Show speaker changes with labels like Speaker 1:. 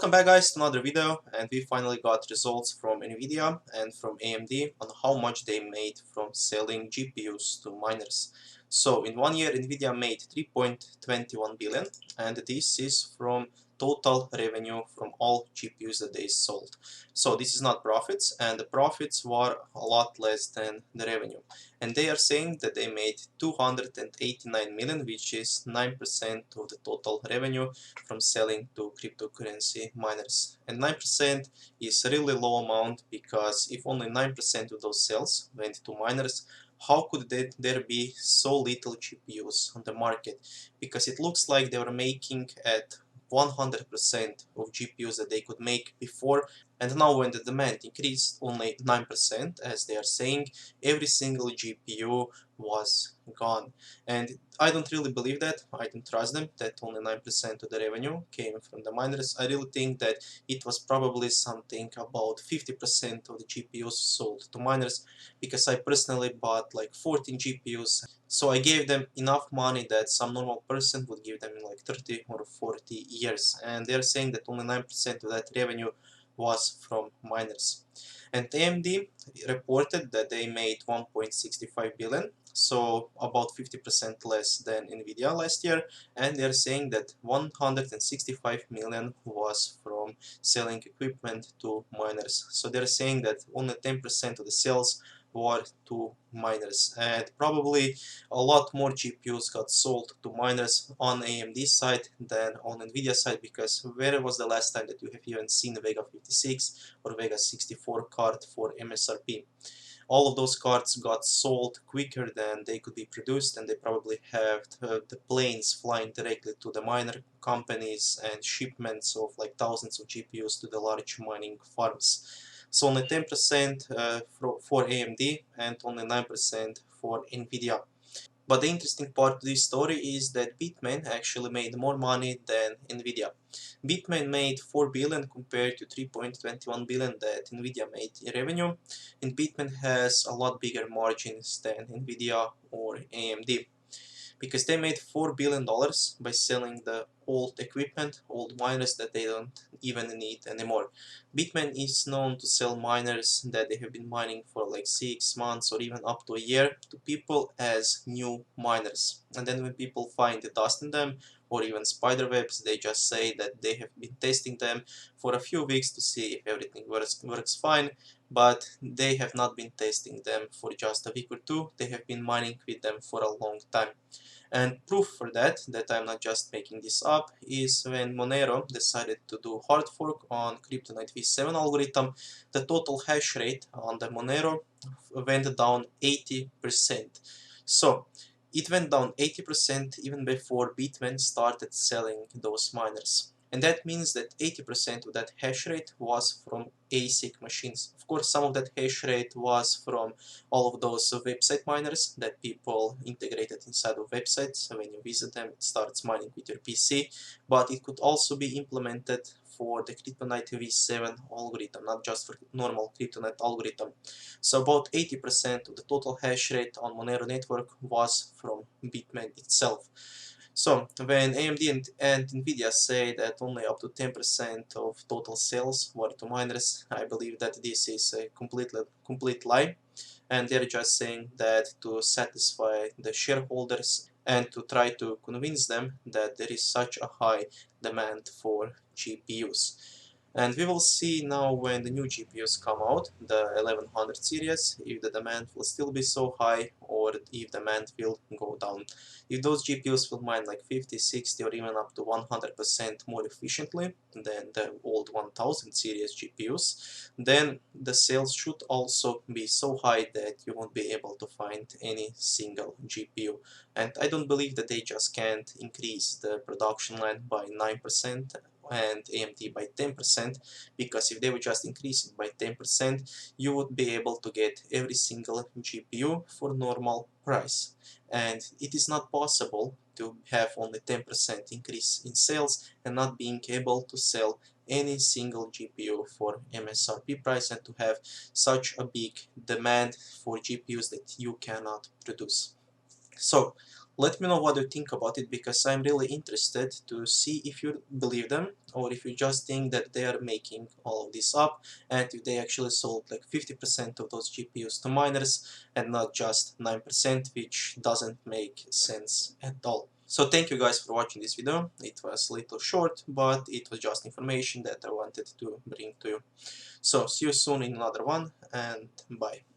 Speaker 1: Welcome back guys to another video, and we finally got results from Nvidia and from AMD on how much they made from selling GPUs to miners. So in 1 year Nvidia made 3.21 billion, and this is from total revenue from all GPUs that they sold. So this is not profits, and the profits were a lot less than the revenue. And they are saying that they made 289 million, which is 9% of the total revenue from selling to cryptocurrency miners. And 9% is a really low amount, because if only 9% of those sales went to miners, how could there be so little GPUs on the market? Because it looks like they were making at 100% of GPUs that they could make before, and now when the demand increased only 9%, as they are saying, every single GPU was gone. And I don't really believe that. I don't trust them that only 9% of the revenue came from the miners. I really think that it was probably something about 50% of the GPUs sold to miners, because I personally bought like 14 GPUs. So I gave them enough money that some normal person would give them in like 30 or 40 years. And they're saying that only 9% of that revenue was from miners. And AMD reported that they made 1.65 billion, so about 50% less than Nvidia last year, and they're saying that 165 million was from selling equipment to miners. So they're saying that only 10% of the sales were to miners, and probably a lot more GPUs got sold to miners on AMD side than on Nvidia side, because where was the last time that you have even seen a Vega 56 or Vega 64 card for MSRP? All of those cards got sold quicker than they could be produced, and they probably have the planes flying directly to the miner companies and shipments of like thousands of GPUs to the large mining farms. So only 10% for AMD and only 9% for Nvidia. But the interesting part of this story is that Bitmain actually made more money than Nvidia. Bitmain made 4 billion compared to 3.21 billion that Nvidia made in revenue, and Bitmain has a lot bigger margins than Nvidia or AMD, because they made $4 billion by selling the old equipment, old miners that they don't even need anymore. Bitmain is known to sell miners that they have been mining for like 6 months or even up to a year to people as new miners. And then when people find the dust in them or even spider webs, they just say that they have been testing them for a few weeks to see if everything works fine, but they have not been testing them for just a week or two. They have been mining with them for a long time. And proof for that I'm not just making this up, is when Monero decided to do hard fork on Kryptonite V7 algorithm, the total hash rate on the Monero went down 80%. So it went down 80% even before Bitmain started selling those miners. And that means that 80% of that hash rate was from ASIC machines. Of course, some of that hash rate was from all of those website miners that people integrated inside of websites. So when you visit them, it starts mining with your PC, but it could also be implemented for the Kryptonite V7 algorithm, not just for normal Kryptonite algorithm. So about 80% of the total hash rate on Monero network was from Bitmain itself. So when AMD and Nvidia say that only up to 10% of total sales were to miners, I believe that this is a complete lie, and they're just saying that to satisfy the shareholders and to try to convince them that there is such a high demand for GPUs. And we will see now when the new GPUs come out, the 1100 series, if the demand will still be so high or if demand will go down. If those GPUs will mine like 50, 60 or even up to 100% more efficiently than the old 1000 series GPUs, then the sales should also be so high that you won't be able to find any single GPU. And I don't believe that they just can't increase the production line by 9% and AMD by 10%, because if they would just increase it by 10%, you would be able to get every single GPU for normal price. And it is not possible to have only 10% increase in sales and not being able to sell any single GPU for MSRP price, and to have such a big demand for GPUs that you cannot produce. So let me know what you think about it, because I'm really interested to see if you believe them or if you just think that they are making all of this up, and if they actually sold like 50% of those GPUs to miners and not just 9%, which doesn't make sense at all. So thank you guys for watching this video. It was a little short, but it was just information that I wanted to bring to you. So see you soon in another one, and bye.